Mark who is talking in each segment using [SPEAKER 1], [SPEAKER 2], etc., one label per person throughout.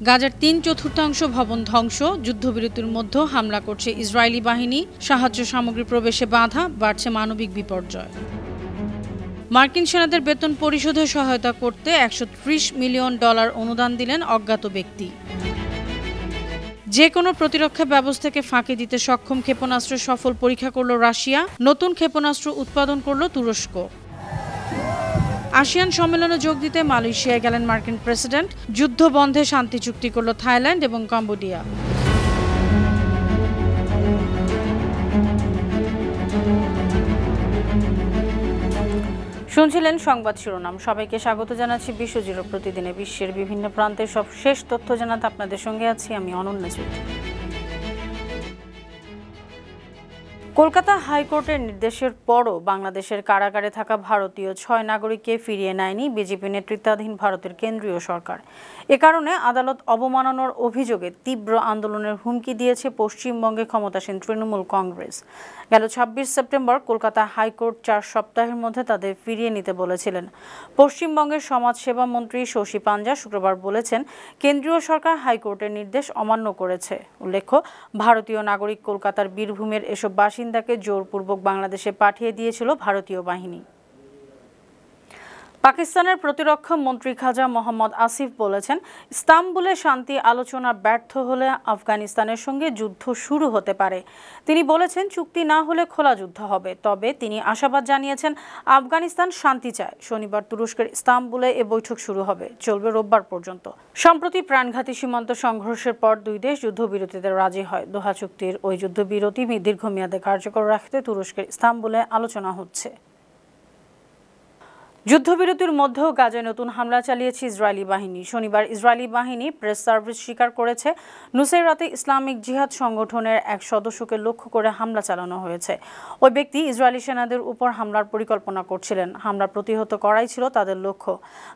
[SPEAKER 1] গাজার 3/4 ভবন ধ্বংস, যুদ্ধবিরতির মধ্যে হামলা করছে ইসরায়েলি বাহিনী, সাহায্য সামগ্রী প্রবেশে বাধা, বাড়ছে মানবিক বিপর্যয়। মার্কিন সেনাদের বেতন পরিশোধে সহায়তা করতে $130 মিলিয়ন অনুদান দিলেন অজ্ঞাত ব্যক্তি। যে কোনো প্রতিরক্ষা ব্যবস্থাকে ফাঁকি দিতে সক্ষম ক্ষেপণাস্ত্রের সফল পরীক্ষা করল রাশিয়া, নতুন ক্ষেপণাস্ত্র উৎপাদন করল তুরস্ক। আসিয়ান সম্মেলনে যোগ দিতে মালয়েশিয়ায় গেলেন মার্কিন প্রেসিডেন্ট, যুদ্ধ বন্ধে শান্তি চুক্তি করল থাইল্যান্ড এবং কম্বোডিয়া। শুনছিলেন সংবাদ শিরোনাম। সবাইকে স্বাগত জানাচ্ছি বিশ্বজুড়ে প্রতিদিনে বিশ্বের বিভিন্ন প্রান্তের সব শেষ তথ্য জানাতে আপনাদের সঙ্গে আছি আমি অনন্যা চৌধুরী। কলকাতা হাইকোর্টের নির্দেশের পরও বাংলাদেশের কারাগারে থাকা ভারতীয় 6 নাগরিককে ফিরিয়ে নেয়নি বিজেপি নেতৃত্বাধীন ভারতের কেন্দ্রীয় সরকার। এ কারণে আদালত অবমাননার অভিযোগে তীব্র আন্দোলনের হুমকি দিয়েছে পশ্চিমবঙ্গে ক্ষমতাসীন তৃণমূল কংগ্রেস। গেল 26 সেপ্টেম্বর কলকাতা হাইকোর্ট 4 সপ্তাহের মধ্যে তাদের ফিরিয়ে নিতে বলেছিলেন। পশ্চিমবঙ্গের সমাজসেবা মন্ত্রী শশী পাঞ্জা শুক্রবার বলেছেন, কেন্দ্রীয় সরকার হাইকোর্টের নির্দেশ অমান্য করেছে। উল্লেখ্য, ভারতীয় নাগরিক কলকাতার বীরভূমের এসব বাসিন্দাকে জোরপূর্বক বাংলাদেশে পাঠিয়ে দিয়েছিল ভারতীয় বাহিনী। পাকিস্তানের প্রতিরক্ষা মন্ত্রী খাজা মোহাম্মদ আসিফ বলেছেন, ইস্তাম্বুলে শান্তি আলোচনা ব্যর্থ হলে আফগানিস্তানের সঙ্গে যুদ্ধ শুরু হতে পারে। তিনি বলেছেন, চুক্তি না হলে খোলা যুদ্ধ হবে। তবে তিনি আশাবাদ জানিয়েছেন, আফগানিস্তান শান্তি চায়। শনিবার তুরস্কের ইস্তাম্বুলে এ বৈঠক শুরু হবে, চলবে রোববার পর্যন্ত। সম্প্রতি প্রাণঘাতী সীমান্ত সংঘর্ষের পর দুই দেশ যুদ্ধবিরতিতে রাজি হয়। দোহা চুক্তির ওই যুদ্ধবিরতি দীর্ঘমেয়াদে কার্যকর রাখতে তুরস্কের ইস্তাম্বুলে আলোচনা হচ্ছে। যুদ্ধবিরতির মধ্যেও গাজায় নতুন হামলা চালিয়েছে ইসরায়েলি বাহিনী। শনিবার ইসরায়েলি বাহিনী প্রেস সার্ভিস স্বীকার করেছে, নুসেরাতে ইসলামিক জিহাদ সংগঠনের এক সদস্যকে লক্ষ্য করে হামলা চালানো হয়েছে। ওই ব্যক্তি ইসরায়েলি সেনাদের উপর হামলার পরিকল্পনা করছিলেন। হামলা প্রতিহত করাই ছিল তাদের লক্ষ্য।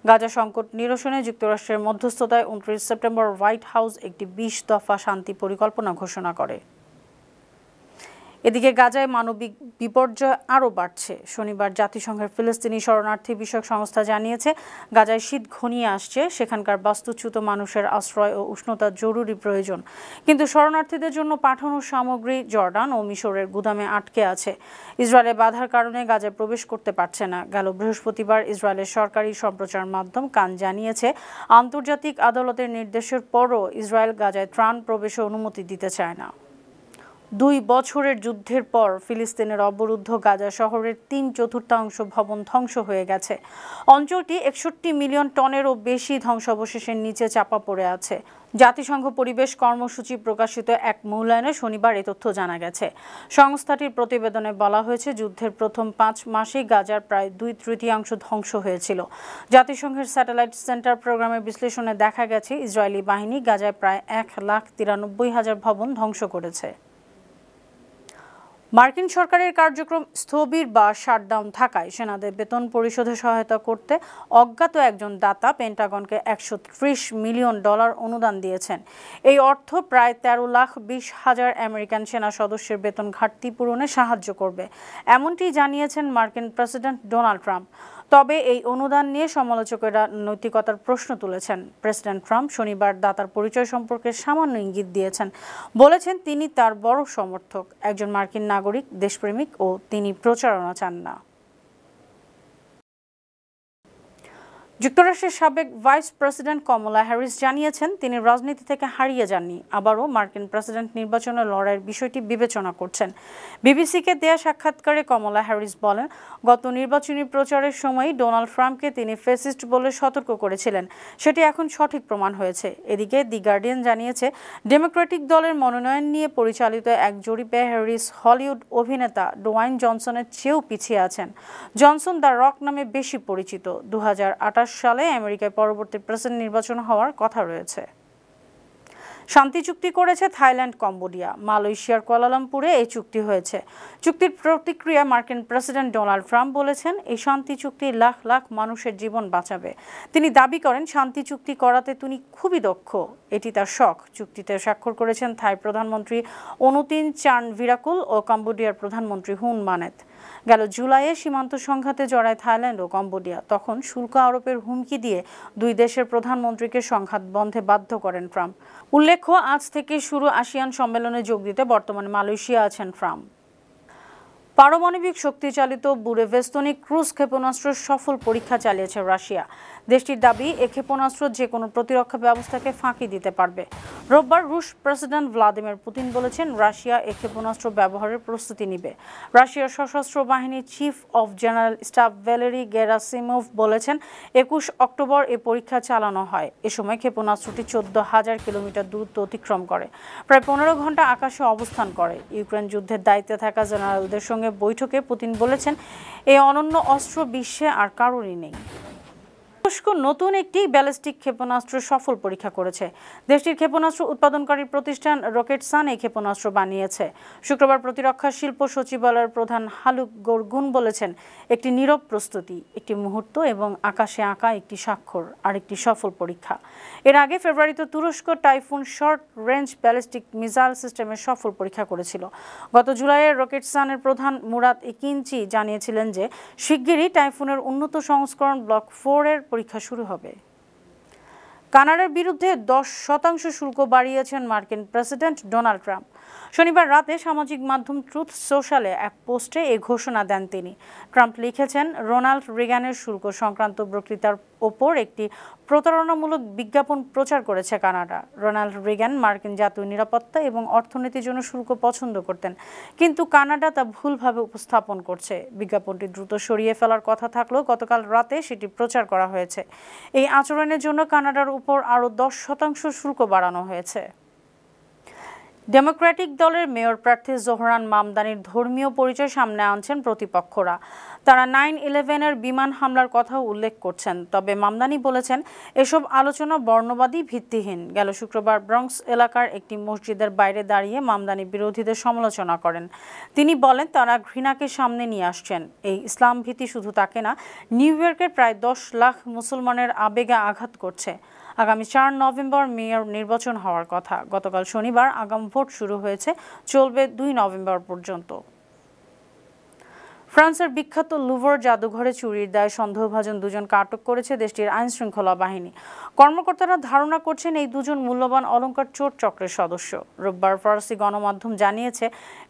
[SPEAKER 1] গাজা সংকট নিরসনে যুক্তরাষ্ট্রের মধ্যস্থতায় 29 সেপ্টেম্বর হোয়াইট হাউস একটি 20 দফা শান্তি পরিকল্পনা ঘোষণা করে। এদিকে গাজায় মানবিক বিপর্যয় আরও বাড়ছে। শনিবার জাতিসংঘের ফিলিস্তিনি শরণার্থী বিষয়ক সংস্থা জানিয়েছে, গাজায় শীত ঘনিয়ে আসছে। সেখানকার বাস্তুচ্যুত মানুষের আশ্রয় ও উষ্ণতার জরুরি প্রয়োজন। কিন্তু শরণার্থীদের জন্য পাঠানো সামগ্রী জর্ডান ও মিশরের গুদামে আটকে আছে। ইসরায়েলের বাধার কারণে গাজায় প্রবেশ করতে পারছে না। গেল বৃহস্পতিবার ইসরায়েলের সরকারি সম্প্রচার মাধ্যম কান জানিয়েছে, আন্তর্জাতিক আদালতের নির্দেশের পরও ইসরায়েল গাজায় ত্রাণ প্রবেশে অনুমতি দিতে চায় না। 2 বছরের যুদ্ধের পর ফিলিস্তিনের অবরুদ্ধ গাজা শহরের 3/4 ভবন ধ্বংস হয়ে গেছে। অঞ্চলটি 61 মিলিয়ন টনেরও বেশি ধ্বংসাবশেষের নিচে চাপা পড়ে আছে। জাতিসংঘ পরিবেশ কর্মসূচি প্রকাশিত এক মূল্যায়নে শনিবার এ তথ্য জানা গেছে। সংস্থাটির প্রতিবেদনে বলা হয়েছে, যুদ্ধের প্রথম 5 মাসেই গাজার প্রায় 2/3 ধ্বংস হয়েছিল। জাতিসংঘের স্যাটেলাইট সেন্টার প্রোগ্রামের বিশ্লেষণে দেখা গেছে, ইসরায়েলি বাহিনী গাজায় প্রায় 1,93,000 ভবন ধ্বংস করেছে। মার্কিন সরকারের কার্যক্রম স্থবির বা শাটডাউন থাকায় সেনাদের বেতন পরিশোধে সহায়তা করতে অজ্ঞাত একজন দাতা পেন্টাগনকে $130 মিলিয়ন অনুদান দিয়েছেন। এই অর্থ প্রায় 13,20,000 আমেরিকান সেনা সদস্যের বেতন ঘাটতি পূরণে সাহায্য করবে, এমনটি জানিয়েছেন মার্কিন প্রেসিডেন্ট ডোনাল্ড ট্রাম্প। তবে এই অনুদান নিয়ে সমালোচকেরা নৈতিকতার প্রশ্ন তুলেছেন। প্রেসিডেন্ট ট্রাম্প শনিবার দাতার পরিচয় সম্পর্কে সামান্য ইঙ্গিত দিয়েছেন। বলেছেন, তিনি তার বড় সমর্থক, একজন মার্কিন নাগরিক, দেশপ্রেমিক ও তিনি প্রচারণা চান না। যুক্তরাষ্ট্রের সাবেক ভাইস প্রেসিডেন্ট কমলা হ্যারিস জানিয়েছেন, তিনি রাজনীতি থেকে হারিয়ে যাননি, আবারও মার্কিন প্রেসিডেন্ট নির্বাচনে লড়াইয়ের বিষয়টি বিবেচনা করছেন। বিবিসিকে দেয়া সাক্ষাৎকারে কমলা হ্যারিস বলেন, গত নির্বাচনী প্রচারের সময়ই ডোনাল্ড ট্রাম্পকে তিনি ফ্যাসিস্ট বলে সতর্ক করেছিলেন। সেটি এখন সঠিক প্রমাণ হয়েছে। এদিকে দি গার্ডিয়ান জানিয়েছে, ডেমোক্রেটিক দলের মনোনয়ন নিয়ে পরিচালিত এক জরিপে হ্যারিস হলিউড অভিনেতা ডোয়াইন জনসনের চেয়েও পিছিয়ে আছেন। জনসন দ্য রক নামে বেশি পরিচিত। 2028 সালে আমেরিকায় পরবর্তী প্রেসিডেন্ট নির্বাচন হওয়ার কথা রয়েছে। শান্তি চুক্তি করেছে থাইল্যান্ড, কম্বোডিয়া। মালয়েশিয়ার কুয়ালালামপুরে এই চুক্তি হয়েছে। চুক্তির প্রতিক্রিয়া মার্কিন প্রেসিডেন্ট ডোনাল্ড ট্রাম্প বলেছেন, এই শান্তি চুক্তি লাখ লাখ মানুষের জীবন বাঁচাবে। তিনি দাবি করেন, শান্তি চুক্তি করাতে তিনি খুবই দক্ষ, এটি তার শখ। চুক্তিতে স্বাক্ষর করেছেন থাই প্রধানমন্ত্রী অনুতিন চান ভিরাকুল ও কম্বোডিয়ার প্রধানমন্ত্রী হুন মানেত। গেল জুলাইয়ে সীমান্ত সংঘাতে জড়ায় থাইল্যান্ড ও কম্বোডিয়া। তখন শুল্ক আরোপের হুমকি দিয়ে দুই দেশের প্রধানমন্ত্রীকে সংঘাত বন্ধে বাধ্য করেন ট্রাম্প। উল্লেখ্য, আজ থেকে শুরু আসিয়ান সম্মেলনে যোগ দিতে বর্তমানে মালয়েশিয়া আছেন ট্রাম্প। পারমাণবিক শক্তিচালিত বুরেভেস্তনিক ক্রুজ ক্ষেপণাস্ত্রের সফল পরীক্ষা চালিয়েছে রাশিয়া। দেশটির দাবি, এ ক্ষেপণাস্ত্র যে কোনো প্রতিরক্ষা ব্যবস্থাকে ফাঁকি দিতে পারবে। রোববার রুশ প্রেসিডেন্ট ভ্লাদিমির পুতিন বলেছেন, রাশিয়া এ ক্ষেপণাস্ত্র ব্যবহারের প্রস্তুতি নেবে। রাশিয়ার সশস্ত্র বাহিনীর chief of general staff Valery Gerasimov বলেছেন, 21 অক্টোবর এ পরীক্ষা চালানো হয়। এ সময় ক্ষেপণাস্ত্রটি 14,000 কিলোমিটার দূরত্ব অতিক্রম করে প্রায় 15 ঘন্টা আকাশে অবস্থান করে। ইউক্রেন যুদ্ধের দায়িত্বে থাকা জেনারেলদের সঙ্গে বৈঠকে পুতিন বলেছেন, এই অনন্য অস্ত্র বিশ্বে আর কারোরই নেই। তুরস্ক নতুন একটি ব্যালিস্টিক ক্ষেপণাস্ত্র সফল পরীক্ষা করেছে। দেশটির ক্ষেপণাস্ত্র উৎপাদনকারী প্রতিষ্ঠান রকেটসান এই ক্ষেপণাস্ত্র বানিয়েছে। শুক্রবার প্রতিরক্ষা শিল্প সচিবালয়ের প্রধান হালুক গোরগুন বলেছেন, একটি নীরব প্রস্তুতি, একটি মুহূর্ত এবং আকাশে আঁকা একটি স্বাক্ষর আর একটি সফল পরীক্ষা। এর আগে ফেব্রুয়ারিতে তুরস্ক typhoon short range ballistic missile সিস্টেমের সফল পরীক্ষা করেছিল। গত জুলাইয়ে রকেটসানের প্রধান মুরাদ ইকিনচি জানিয়েছিলেন যে শিগগিরই টাইফুনের উন্নত সংস্করণ ব্লক 4 এর পরীক্ষা শুরু হবে। কানাডার বিরুদ্ধে 10% শুল্ক বাড়িয়েছেন মার্কিন প্রেসিডেন্ট ডোনাল্ড ট্রাম্প। শনিবার রাতে সামাজিক মাধ্যম ট্রুথ সোশ্যালে এক পোস্টে এই ঘোষণা দেন তিনি। ট্রাম্প লিখেছেন, রোনাল্ড রিগানের শুল্ক সংক্রান্ত বক্তৃতার ওপর একটি প্রতারণামূলক বিজ্ঞাপন প্রচার করেছে কানাডা। রোনাল্ড রিগান মার্কিন জাতীয় নিরাপত্তা এবং অর্থনীতির জন্য শুল্ক পছন্দ করতেন, কিন্তু কানাডা তা ভুলভাবে উপস্থাপন করছে। বিজ্ঞাপনটি দ্রুত সরিয়ে ফেলার কথা থাকলেও গতকাল রাতে সেটি প্রচার করা হয়েছে। এই আচরণের জন্য কানাডার উপর আরও 10% শুল্ক বাড়ানো হয়েছে। ডেমোক্রেটিক দলের মেয়র প্রার্থী জোহরান মামদানির ধর্মীয় পরিচয় সামনে আনছেন প্রতিপক্ষরা। তারা 9/11-এর বিমান হামলার কথাও উল্লেখ করছেন। তবে মামদানি বলেছেন, এসব আলোচনা বর্ণবাদী ভিত্তিহীন। গেল শুক্রবার ব্রঙ্কস এলাকার একটি মসজিদের বাইরে দাঁড়িয়ে মামদানি বিরোধীদের সমালোচনা করেন। তিনি বলেন, তারা ঘৃণাকে সামনে নিয়ে আসছেন। এই ইসলাম ভীতি শুধু তাকে না, নিউ ইয়র্কের প্রায় 10 লাখ মুসলমানের আবেগে আঘাত করছে। আগামী 4 নভেম্বর মেয়র নির্বাচন হওয়ার কথা। গতকাল শনিবার আগাম ভোট শুরু হয়েছে, চলবে 2 নভেম্বর পর্যন্ত। ফ্রান্সের বিখ্যাত লুভর জাদুঘরে চুরির দায়ে সন্দেহভাজন দুজনকে আটক করেছে দেশটির আইনশৃঙ্খলা বাহিনী। কর্মকর্তারা ধারণা করছেন, এই দুজন মূল্যবান অলংকার চোর চক্রের সদস্য। রোববার ফরাসি গণমাধ্যম জানিয়েছে,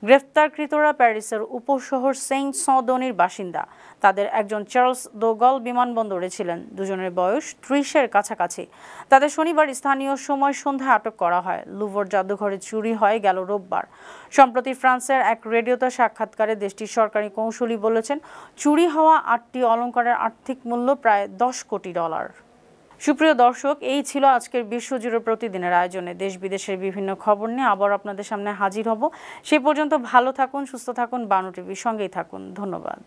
[SPEAKER 1] গ্রেফতারকৃতরা প্যারিসের উপশহর সেইন্ট সঁ-দনির বাসিন্দা। তাদের একজন চার্লস দো গল বিমানবন্দরে ছিলেন। দুজনের বয়স 30-এর কাছাকাছি। তাদের শনিবার স্থানীয় সময় সন্ধ্যায় আটক করা হয়। লুভর জাদুঘরে চুরি হয় গেল রোববার। সম্প্রতি ফ্রান্সের এক রেডিওতে সাক্ষাৎকারে দেশটির সরকারি কৌঁসুলি বলেছেন, চুরি হওয়া 8টি অলংকারের আর্থিক মূল্য প্রায় $10 কোটি। সুপ্রিয় দর্শক, এই ছিল আজকের বিশ্বজুড়ে প্রতিদিনের আয়োজনে। দেশ বিদেশের বিভিন্ন খবর নিয়ে আবার আপনাদের সামনে হাজির হব। সে পর্যন্ত ভালো থাকুন, সুস্থ থাকুন, বানু টিভির সঙ্গেই থাকুন। ধন্যবাদ।